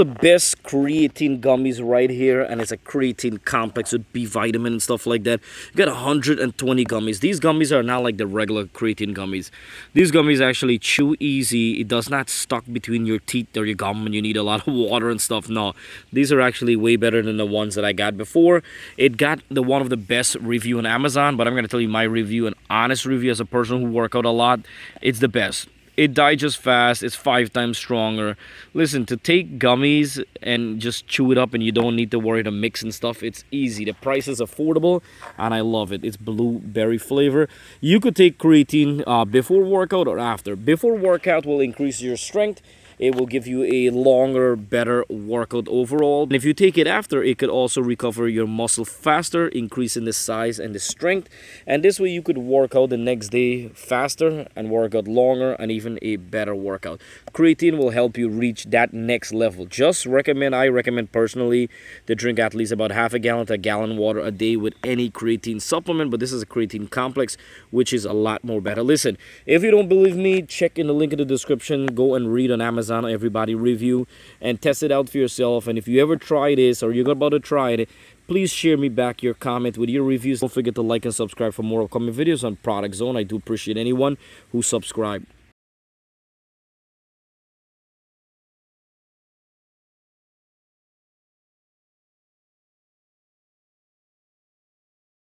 The best creatine gummies right here, and it's a creatine complex with B vitamin and stuff like that. You got 120 gummies. These gummies are not like the regular creatine gummies. These gummies actually chew easy. It does not stuck between your teeth or your gum and you need a lot of water and stuff. No, these are actually way better than the ones that I got before. It got the one of the best review on Amazon, but I'm going to tell you my review, an honest review as a person who work out a lot. It's the best. It digests fast. It's 5 times stronger. Listen, to take gummies and just chew it up and you don't need to worry to mix and stuff, it's easy. The price is affordable and I love it. It's blueberry flavor. You could take creatine before workout or after. Before workout will increase your strength. It will give you a longer, better workout overall. And if you take it after, it could also recover your muscle faster, increasing the size and the strength. And this way you could work out the next day faster and work out longer and even a better workout. Creatine will help you reach that next level. I recommend personally to drink at least about half a gallon to a gallon water a day with any creatine supplement. But this is a creatine complex, which is a lot more better. Listen, if you don't believe me, check in the link in the description. Go and read on Amazon everybody review and test it out for yourself. And if you ever try this or you're about to try it, please share me back your comment with your reviews. Don't forget to like and subscribe for more upcoming videos on Product Zone. I do appreciate anyone who subscribed.